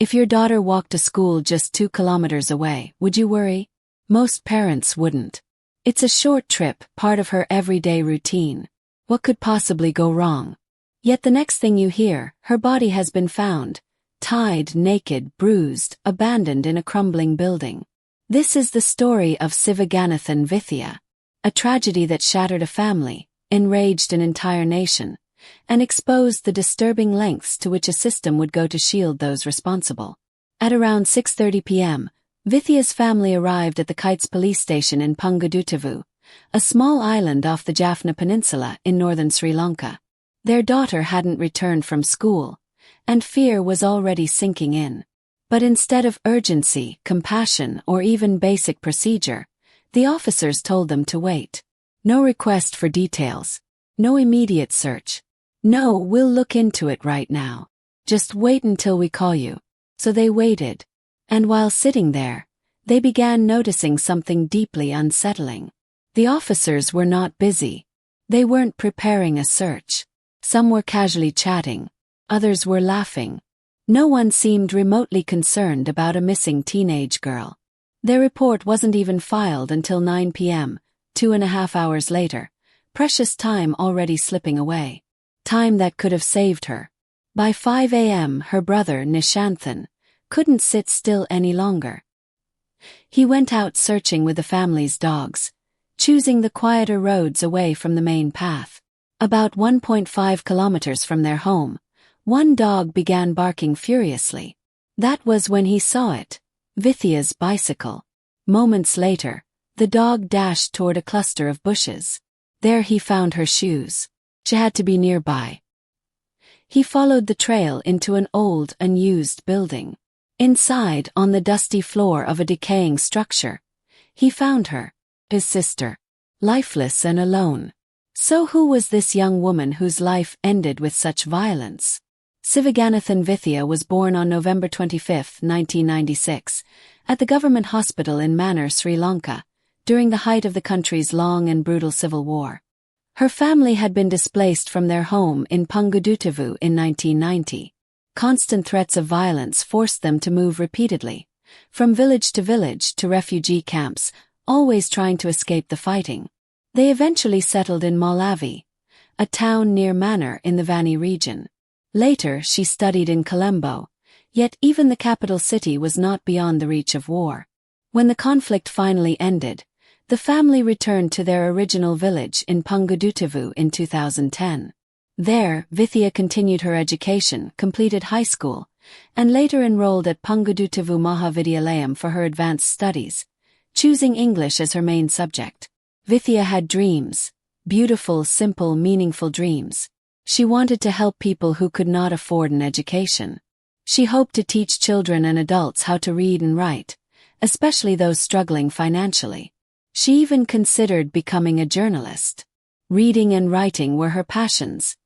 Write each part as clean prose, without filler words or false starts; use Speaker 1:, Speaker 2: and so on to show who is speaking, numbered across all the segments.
Speaker 1: If your daughter walked to school just 2 kilometers away, would you worry? Most parents wouldn't. It's a short trip, part of her everyday routine. What could possibly go wrong? Yet the next thing you hear, her body has been found, tied, naked, bruised, abandoned in a crumbling building. This is the story of Sivaganathan Vithiya, a tragedy that shattered a family, enraged an entire nation, and exposed the disturbing lengths to which a system would go to shield those responsible. At around 6:30 p.m., Vithiya's family arrived at the Kites police station in Pungaduttavu, a small island off the Jaffna Peninsula in northern Sri Lanka. Their daughter hadn't returned from school, and fear was already sinking in. But instead of urgency, compassion, or even basic procedure, the officers told them to wait. No request for details. No immediate search. No, we'll look into it right now. Just wait until we call you. So they waited. And while sitting there, they began noticing something deeply unsettling. The officers were not busy. They weren't preparing a search. Some were casually chatting. Others were laughing. No one seemed remotely concerned about a missing teenage girl. Their report wasn't even filed until 9 p.m., 2.5 hours later, precious time already slipping away. Time that could have saved her. By 5 a.m., her brother, Nishanthan, couldn't sit still any longer. He went out searching with the family's dogs, choosing the quieter roads away from the main path. About 1.5 kilometers from their home, one dog began barking furiously. That was when he saw it, Vithiya's bicycle. Moments later, the dog dashed toward a cluster of bushes. There he found her shoes. She had to be nearby. He followed the trail into an old, unused building. Inside, on the dusty floor of a decaying structure, he found her, his sister, lifeless and alone. So who was this young woman whose life ended with such violence? Sivaganathan Vithiya was born on November 25, 1996, at the government hospital in Mannar, Sri Lanka, during the height of the country's long and brutal civil war. Her family had been displaced from their home in Pungaduttavu in 1990. Constant threats of violence forced them to move repeatedly, from village to refugee camps, always trying to escape the fighting. They eventually settled in Malawi, a town near Mannar in the Vani region. Later, she studied in Colombo, yet even the capital city was not beyond the reach of war. When the conflict finally ended, the family returned to their original village in Pungaduttavu in 2010. There, Vithiya continued her education, completed high school, and later enrolled at Pungaduttavu Mahavidyalayam for her advanced studies, choosing English as her main subject. Vithiya had dreams, beautiful, simple, meaningful dreams. She wanted to help people who could not afford an education. She hoped to teach children and adults how to read and write, especially those struggling financially. She even considered becoming a journalist. Reading and writing were her passions,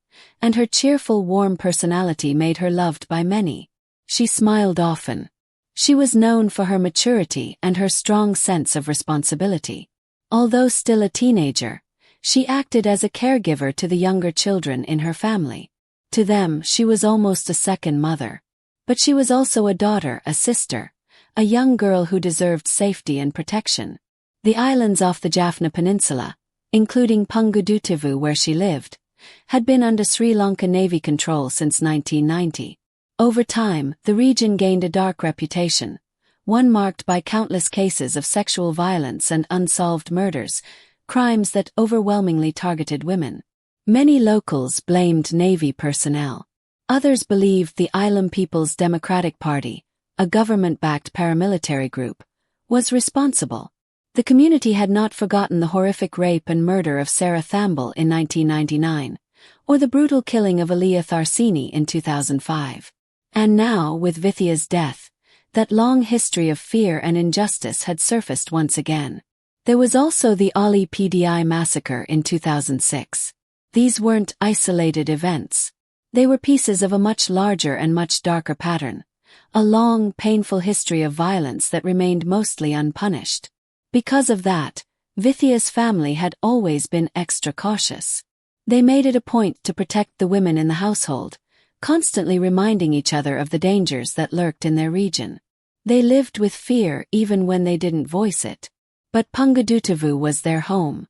Speaker 1: and her cheerful, warm personality made her loved by many. She smiled often. She was known for her maturity and her strong sense of responsibility. Although still a teenager, she acted as a caregiver to the younger children in her family. To them, she was almost a second mother. But she was also a daughter, a sister, a young girl who deserved safety and protection. The islands off the Jaffna Peninsula, including Pungaduttavu where she lived, had been under Sri Lanka Navy control since 1990. Over time, the region gained a dark reputation, one marked by countless cases of sexual violence and unsolved murders, crimes that overwhelmingly targeted women. Many locals blamed Navy personnel. Others believed the Ilam People's Democratic Party, a government-backed paramilitary group, was responsible. The community had not forgotten the horrific rape and murder of Sarah Thamble in 1999, or the brutal killing of Aliyah Tharsini in 2005. And now, with Vithiya's death, that long history of fear and injustice had surfaced once again. There was also the Ali PDI massacre in 2006. These weren't isolated events. They were pieces of a much larger and much darker pattern, a long, painful history of violence that remained mostly unpunished. Because of that, Vithiya's family had always been extra cautious. They made it a point to protect the women in the household, constantly reminding each other of the dangers that lurked in their region. They lived with fear even when they didn't voice it. But Pungadutuvu was their home.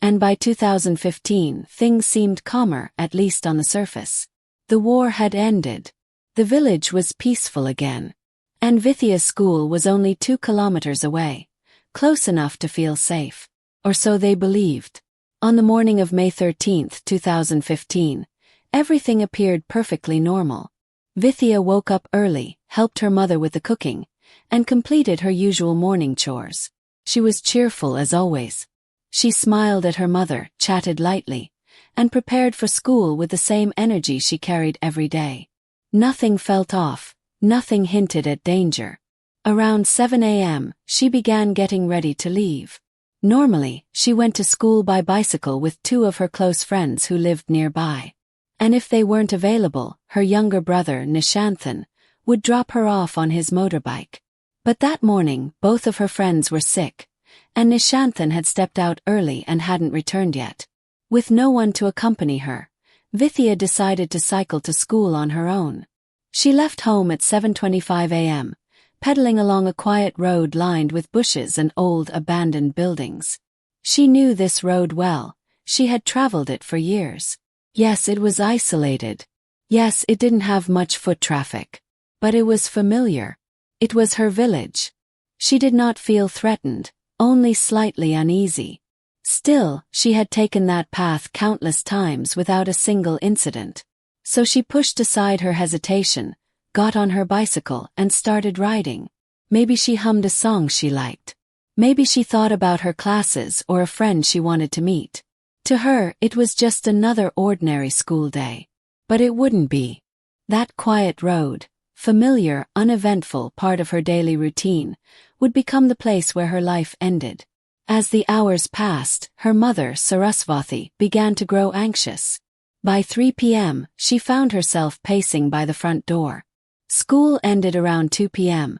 Speaker 1: And by 2015, things seemed calmer, at least on the surface. The war had ended. The village was peaceful again. And Vithiya school was only 2 kilometers away, close enough to feel safe. Or so they believed. On the morning of May 13, 2015, everything appeared perfectly normal. Vithiya woke up early, helped her mother with the cooking, and completed her usual morning chores. She was cheerful as always. She smiled at her mother, chatted lightly, and prepared for school with the same energy she carried every day. Nothing felt off, nothing hinted at danger. Around 7 a.m., she began getting ready to leave. Normally, she went to school by bicycle with 2 of her close friends who lived nearby. And if they weren't available, her younger brother, Nishanthan, would drop her off on his motorbike. But that morning, both of her friends were sick, and Nishanthan had stepped out early and hadn't returned yet. With no one to accompany her, Vithiya decided to cycle to school on her own. She left home at 7:25 a.m., pedaling along a quiet road lined with bushes and old abandoned buildings. She knew this road well. She had traveled it for years. Yes, it was isolated. Yes, it didn't have much foot traffic. But it was familiar. It was her village. She did not feel threatened, only slightly uneasy. Still, she had taken that path countless times without a single incident. So she pushed aside her hesitation, got on her bicycle and started riding. Maybe she hummed a song she liked. Maybe she thought about her classes or a friend she wanted to meet. To her, it was just another ordinary school day. But it wouldn't be. That quiet road, familiar, uneventful part of her daily routine, would become the place where her life ended. As the hours passed, her mother, Saraswati, began to grow anxious. By 3 p.m., she found herself pacing by the front door. School ended around 2 p.m.,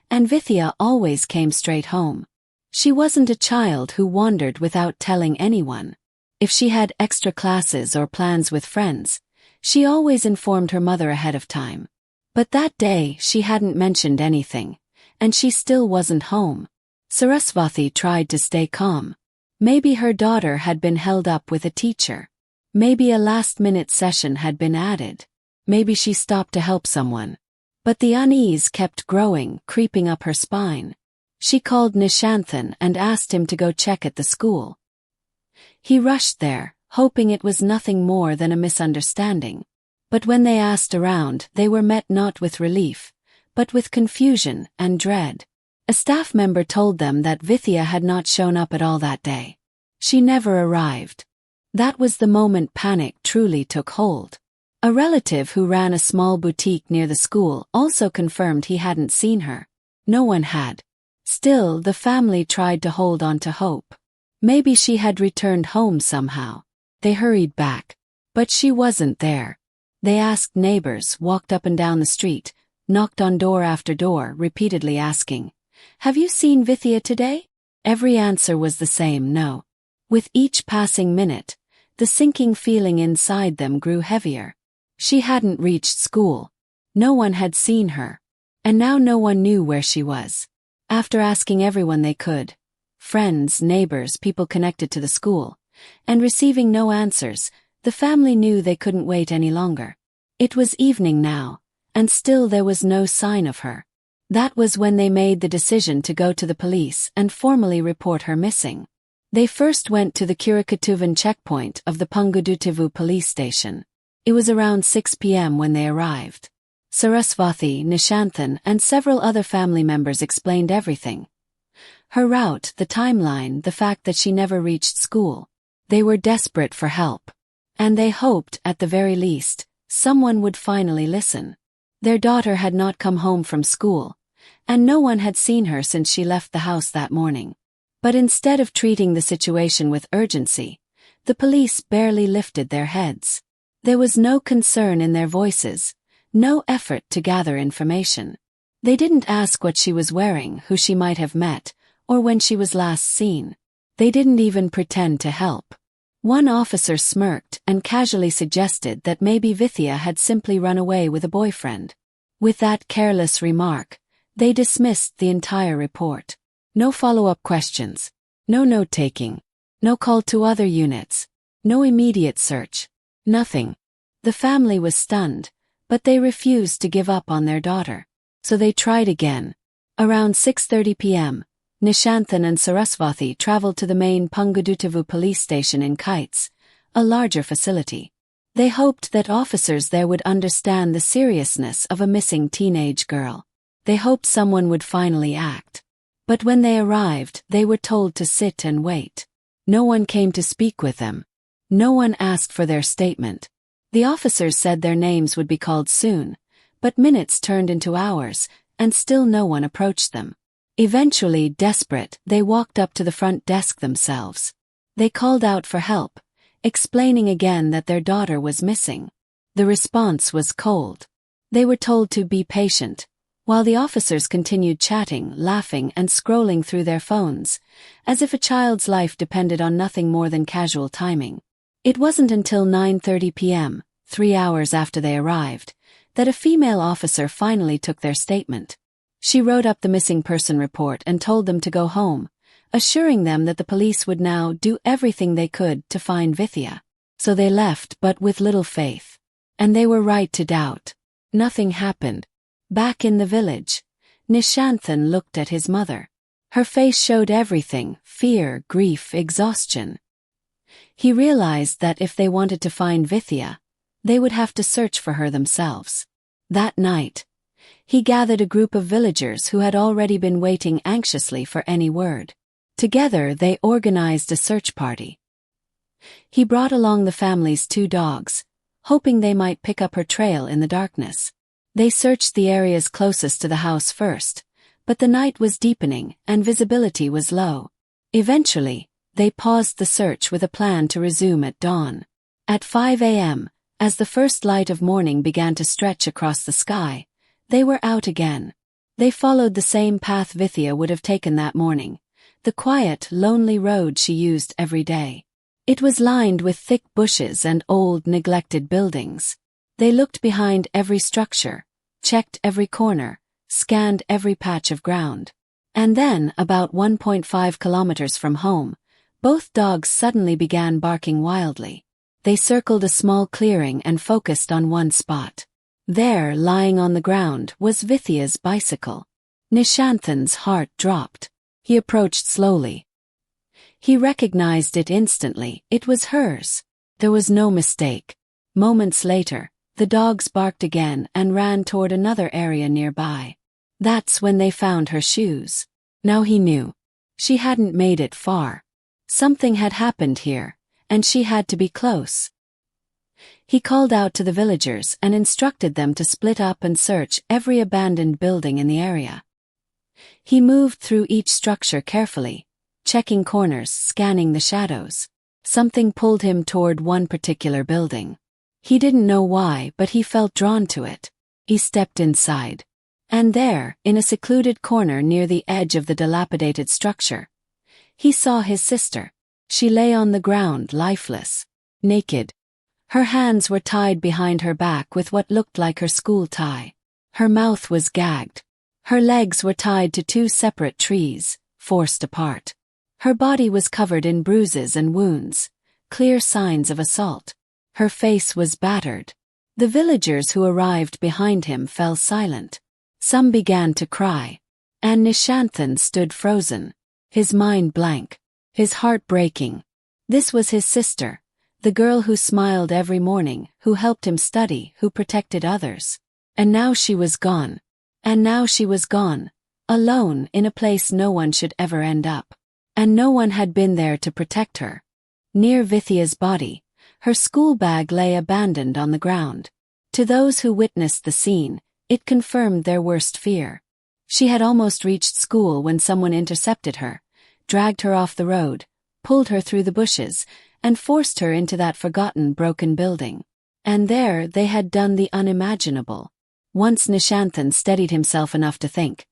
Speaker 1: and Vithiya always came straight home. She wasn't a child who wandered without telling anyone. If she had extra classes or plans with friends, she always informed her mother ahead of time. But that day she hadn't mentioned anything, and she still wasn't home. Saraswati tried to stay calm. Maybe her daughter had been held up with a teacher. Maybe a last-minute session had been added. Maybe she stopped to help someone. But the unease kept growing, creeping up her spine. She called Nishanthan and asked him to go check at the school. He rushed there, hoping it was nothing more than a misunderstanding. But when they asked around, they were met not with relief, but with confusion and dread. A staff member told them that Vithiya had not shown up at all that day. She never arrived. That was the moment panic truly took hold. A relative who ran a small boutique near the school also confirmed he hadn't seen her. No one had. Still, the family tried to hold on to hope. Maybe she had returned home somehow. They hurried back. But she wasn't there. They asked neighbors, walked up and down the street, knocked on door after door, repeatedly asking, "Have you seen Vithiya today?" Every answer was the same, no. With each passing minute, the sinking feeling inside them grew heavier. She hadn't reached school. No one had seen her. And now no one knew where she was. After asking everyone they could, friends, neighbors, people connected to the school, and receiving no answers, the family knew they couldn't wait any longer. It was evening now, and still there was no sign of her. That was when they made the decision to go to the police and formally report her missing. They first went to the Kurikatuvan checkpoint of the Pungadutuvu police station. It was around 6 p.m. when they arrived. Saraswati, Nishanthan, and several other family members explained everything. Her route, the timeline, the fact that she never reached school. They were desperate for help. And they hoped, at the very least, someone would finally listen. Their daughter had not come home from school, and no one had seen her since she left the house that morning. But instead of treating the situation with urgency, the police barely lifted their heads. There was no concern in their voices, no effort to gather information. They didn't ask what she was wearing, who she might have met, or when she was last seen. They didn't even pretend to help. One officer smirked and casually suggested that maybe Vithiya had simply run away with a boyfriend. With that careless remark, they dismissed the entire report. No follow-up questions. No note-taking. No call to other units. No immediate search. Nothing. The family was stunned, but they refused to give up on their daughter. So they tried again. Around 6:30 p.m., Nishanthan and Saraswati traveled to the main Pungaduttavu police station in Kites, a larger facility. They hoped that officers there would understand the seriousness of a missing teenage girl. They hoped someone would finally act. But when they arrived, they were told to sit and wait. No one came to speak with them. No one asked for their statement. The officers said their names would be called soon, but minutes turned into hours, and still no one approached them. Eventually, desperate, they walked up to the front desk themselves. They called out for help, explaining again that their daughter was missing. The response was cold. They were told to be patient, while the officers continued chatting, laughing, and scrolling through their phones, as if a child's life depended on nothing more than casual timing. It wasn't until 9:30 p.m., 3 hours after they arrived, that a female officer finally took their statement. She wrote up the missing person report and told them to go home, assuring them that the police would now do everything they could to find Vithiya. So they left, but with little faith. And they were right to doubt. Nothing happened. Back in the village, Nishanthan looked at his mother. Her face showed everything: fear, grief, exhaustion. He realized that if they wanted to find Vithiya, they would have to search for her themselves. That night, he gathered a group of villagers who had already been waiting anxiously for any word. Together they organized a search party. He brought along the family's 2 dogs, hoping they might pick up her trail in the darkness. They searched the areas closest to the house first, but the night was deepening and visibility was low. Eventually, they paused the search with a plan to resume at dawn. At 5 a.m., as the first light of morning began to stretch across the sky, they were out again. They followed the same path Vithiya would have taken that morning, the quiet, lonely road she used every day. It was lined with thick bushes and old, neglected buildings. They looked behind every structure, checked every corner, scanned every patch of ground. And then, about 1.5 kilometers from home, both dogs suddenly began barking wildly. They circled a small clearing and focused on one spot. There, lying on the ground, was Vithiya's bicycle. Nishanthan's heart dropped. He approached slowly. He recognized it instantly. It was hers. There was no mistake. Moments later, the dogs barked again and ran toward another area nearby. That's when they found her shoes. Now he knew. She hadn't made it far. Something had happened here, and she had to be close. He called out to the villagers and instructed them to split up and search every abandoned building in the area. He moved through each structure carefully, checking corners, scanning the shadows. Something pulled him toward one particular building. He didn't know why, but he felt drawn to it. He stepped inside. And there, in a secluded corner near the edge of the dilapidated structure, he saw his sister. She lay on the ground, lifeless, naked. Her hands were tied behind her back with what looked like her school tie. Her mouth was gagged. Her legs were tied to 2 separate trees, forced apart. Her body was covered in bruises and wounds, clear signs of assault. Her face was battered. The villagers who arrived behind him fell silent. Some began to cry. And Nishanthan stood frozen, his mind blank, his heart breaking. This was his sister, the girl who smiled every morning, who helped him study, who protected others. And now she was gone. And now she was gone, alone in a place no one should ever end up. And no one had been there to protect her. Near Vithiya's body, her school bag lay abandoned on the ground. To those who witnessed the scene, it confirmed their worst fear. She had almost reached school when someone intercepted her, dragged her off the road, pulled her through the bushes, and forced her into that forgotten broken building. And there they had done the unimaginable. Once Nishanthan steadied himself enough to think.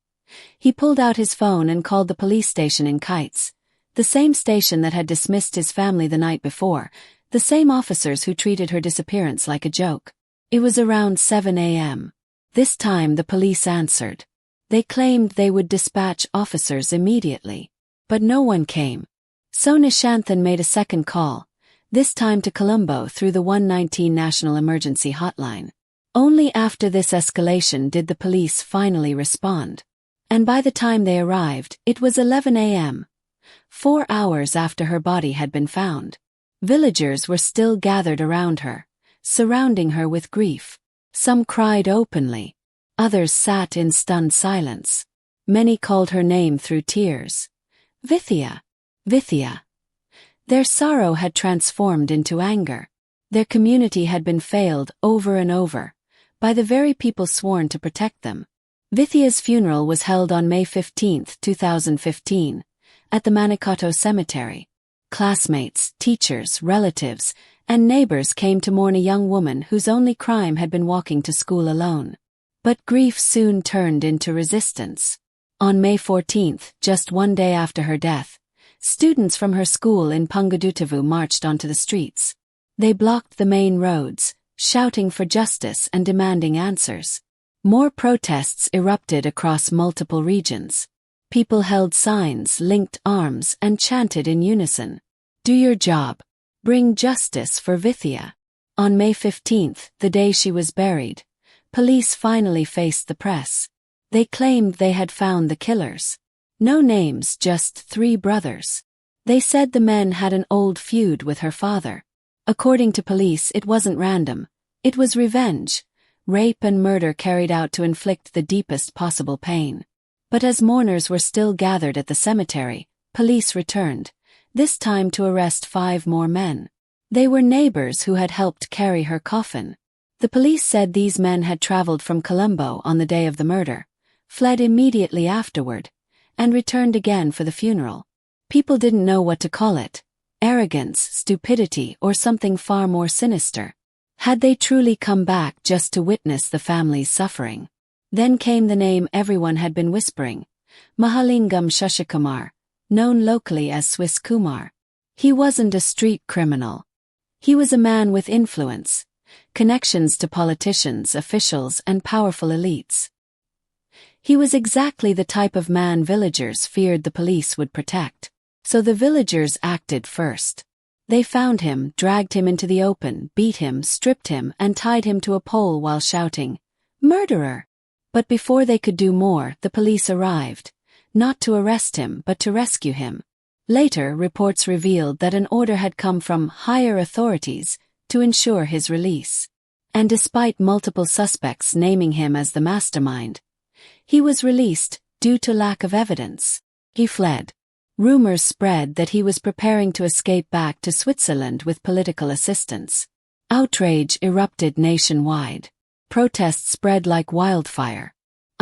Speaker 1: He pulled out his phone and called the police station in Kites. The same station that had dismissed his family the night before, the same officers who treated her disappearance like a joke. It was around 7 a.m. This time the police answered. They claimed they would dispatch officers immediately. But no one came. So Nishanthan made a second call, this time to Colombo through the 119 National Emergency Hotline. Only after this escalation did the police finally respond. And by the time they arrived, it was 11 a.m. 4 hours after her body had been found. Villagers were still gathered around her, surrounding her with grief. Some cried openly. Others sat in stunned silence. Many called her name through tears. Vithiya. Vithiya. Their sorrow had transformed into anger. Their community had been failed over and over by the very people sworn to protect them. Vithiya's funeral was held on May 15, 2015, at the Manikato Cemetery. Classmates, teachers, relatives, and neighbors came to mourn a young woman whose only crime had been walking to school alone. But grief soon turned into resistance. On May 14, just one day after her death, students from her school in Pungadutavu marched onto the streets. They blocked the main roads, shouting for justice and demanding answers. More protests erupted across multiple regions. People held signs, linked arms, and chanted in unison. Do your job. Bring justice for Vithiya. On May 15, the day she was buried, police finally faced the press. They claimed they had found the killers. No names, just 3 brothers. They said the men had an old feud with her father. According to police, it wasn't random. It was revenge. Rape and murder carried out to inflict the deepest possible pain. But as mourners were still gathered at the cemetery, police returned, this time to arrest 5 more men. They were neighbors who had helped carry her coffin. The police said these men had traveled from Colombo on the day of the murder, fled immediately afterward, and returned again for the funeral. People didn't know what to call it: arrogance, stupidity, or something far more sinister. Had they truly come back just to witness the family's suffering? Then came the name everyone had been whispering: Mahalingam Shashikumar, known locally as Swiss Kumar. He wasn't a street criminal. He was a man with influence, connections to politicians, officials, and powerful elites. He was exactly the type of man villagers feared the police would protect. So the villagers acted first. They found him, dragged him into the open, beat him, stripped him, and tied him to a pole while shouting, "Murderer!" But before they could do more, the police arrived, not to arrest him but to rescue him. Later, reports revealed that an order had come from higher authorities to ensure his release. And despite multiple suspects naming him as the mastermind, he was released due to lack of evidence. He fled. Rumors spread that he was preparing to escape back to Switzerland with political assistance. Outrage erupted nationwide. Protests spread like wildfire.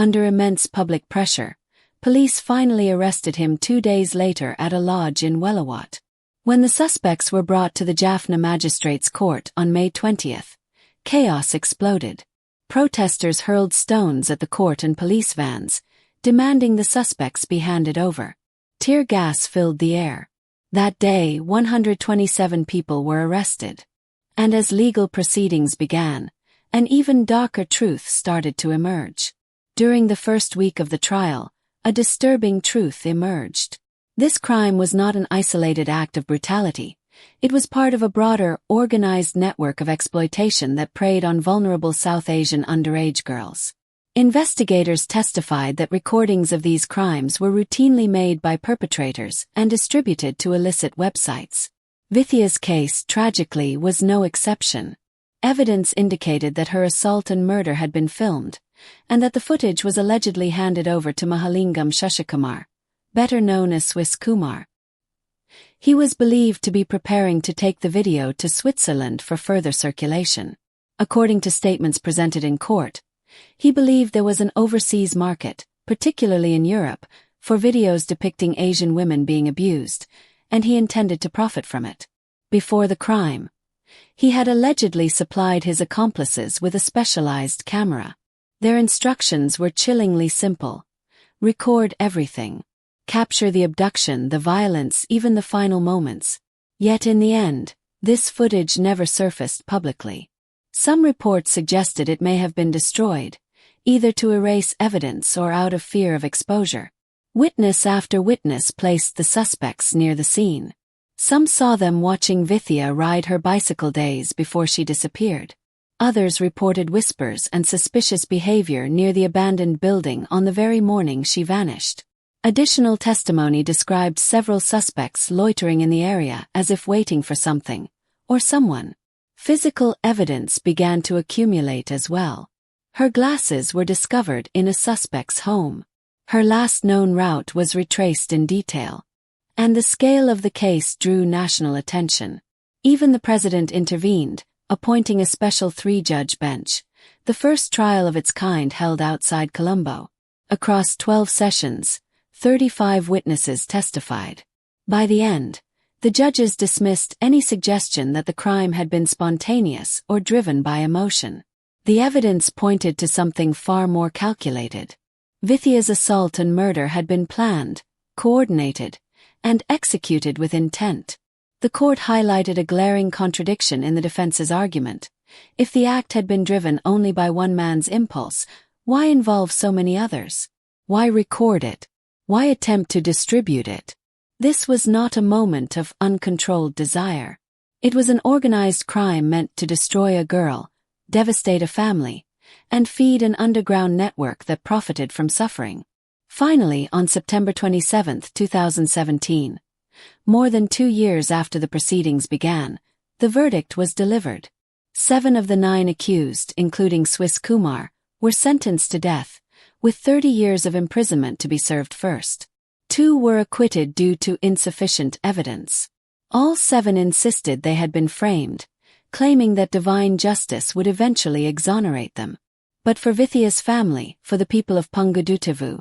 Speaker 1: Under immense public pressure, police finally arrested him 2 days later at a lodge in Welawat. When the suspects were brought to the Jaffna Magistrates Court on May 20th, chaos exploded. Protesters hurled stones at the court and police vans, demanding the suspects be handed over. Tear gas filled the air. That day, 127 people were arrested. And as legal proceedings began, an even darker truth started to emerge. During the first week of the trial, a disturbing truth emerged. This crime was not an isolated act of brutality. It was part of a broader, organized network of exploitation that preyed on vulnerable South Asian underage girls. Investigators testified that recordings of these crimes were routinely made by perpetrators and distributed to illicit websites. Vithiya's case, tragically, was no exception. Evidence indicated that her assault and murder had been filmed, and that the footage was allegedly handed over to Mahalingam Shashikumar, better known as Swiss Kumar. He was believed to be preparing to take the video to Switzerland for further circulation. According to statements presented in court, he believed there was an overseas market, particularly in Europe, for videos depicting Asian women being abused, and he intended to profit from it. Before the crime, he had allegedly supplied his accomplices with a specialized camera. Their instructions were chillingly simple: record everything. capture the abduction, the violence, even the final moments. Yet in the end, this footage never surfaced publicly. Some reports suggested it may have been destroyed, either to erase evidence or out of fear of exposure. Witness after witness placed the suspects near the scene. Some saw them watching Vithiya ride her bicycle days before she disappeared. Others reported whispers and suspicious behavior near the abandoned building on the very morning she vanished. Additional testimony described several suspects loitering in the area as if waiting for something, or someone. Physical evidence began to accumulate as well. Her glasses were discovered in a suspect's home. Her last known route was retraced in detail. And the scale of the case drew national attention. Even the president intervened, appointing a special 3-judge bench, the first trial of its kind held outside Colombo. Across 12 sessions, 35 witnesses testified. By the end, the judges dismissed any suggestion that the crime had been spontaneous or driven by emotion. The evidence pointed to something far more calculated. Vithiya's assault and murder had been planned, coordinated, and executed with intent. The court highlighted a glaring contradiction in the defense's argument. If the act had been driven only by one man's impulse, why involve so many others? Why record it? Why attempt to distribute it? This was not a moment of uncontrolled desire. It was an organized crime meant to destroy a girl, devastate a family, and feed an underground network that profited from suffering. Finally, on September 27, 2017, more than 2 years after the proceedings began, the verdict was delivered. 7 of the 9 accused, including Swiss Kumar, were sentenced to death, with 30 years of imprisonment to be served first. 2 were acquitted due to insufficient evidence. All 7 insisted they had been framed, claiming that divine justice would eventually exonerate them. But for Vithiya's family, for the people of Pungadutevu,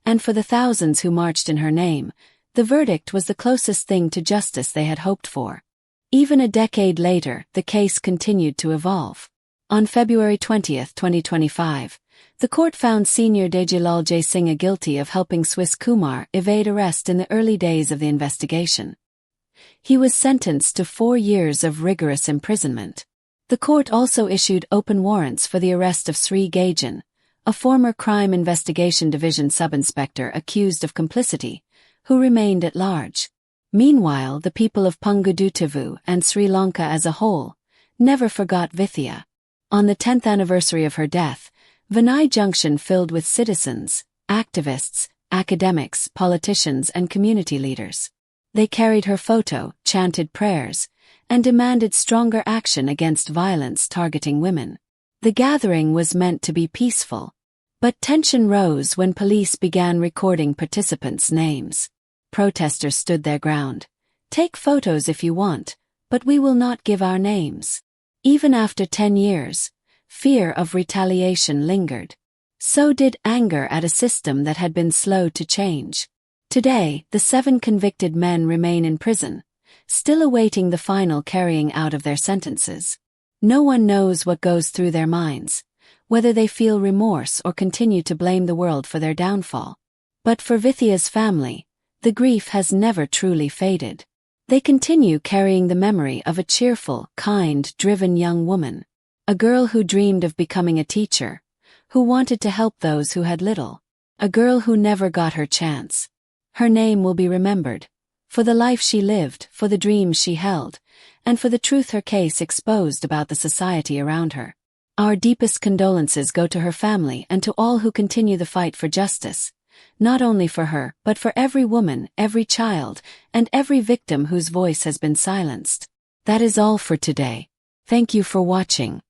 Speaker 1: and for the thousands who marched in her name, the verdict was the closest thing to justice they had hoped for. Even a decade later, the case continued to evolve. On February 20, 2025, the court found senior Dejilal J. Singh guilty of helping Swiss Kumar evade arrest in the early days of the investigation. He was sentenced to 4 years of rigorous imprisonment. The court also issued open warrants for the arrest of Sri Gajan, a former Crime Investigation Division sub-inspector accused of complicity, who remained at large. Meanwhile, the people of Pungadutevu and Sri Lanka as a whole never forgot Vithiya. On the 10th anniversary of her death, Vinay Junction filled with citizens, activists, academics, politicians, and community leaders. They carried her photo, chanted prayers, and demanded stronger action against violence targeting women. The gathering was meant to be peaceful, but tension rose when police began recording participants' names. Protesters stood their ground. "Take photos if you want, but we will not give our names." Even after 10 years, fear of retaliation lingered. So did anger at a system that had been slow to change. Today, the 7 convicted men remain in prison, still awaiting the final carrying out of their sentences. No one knows what goes through their minds, whether they feel remorse or continue to blame the world for their downfall. But for Vithiya's family, the grief has never truly faded. They continue carrying the memory of a cheerful, kind, driven young woman. A girl who dreamed of becoming a teacher, who wanted to help those who had little. A girl who never got her chance. Her name will be remembered, for the life she lived, for the dreams she held, and for the truth her case exposed about the society around her. Our deepest condolences go to her family and to all who continue the fight for justice, not only for her, but for every woman, every child, and every victim whose voice has been silenced. That is all for today. Thank you for watching.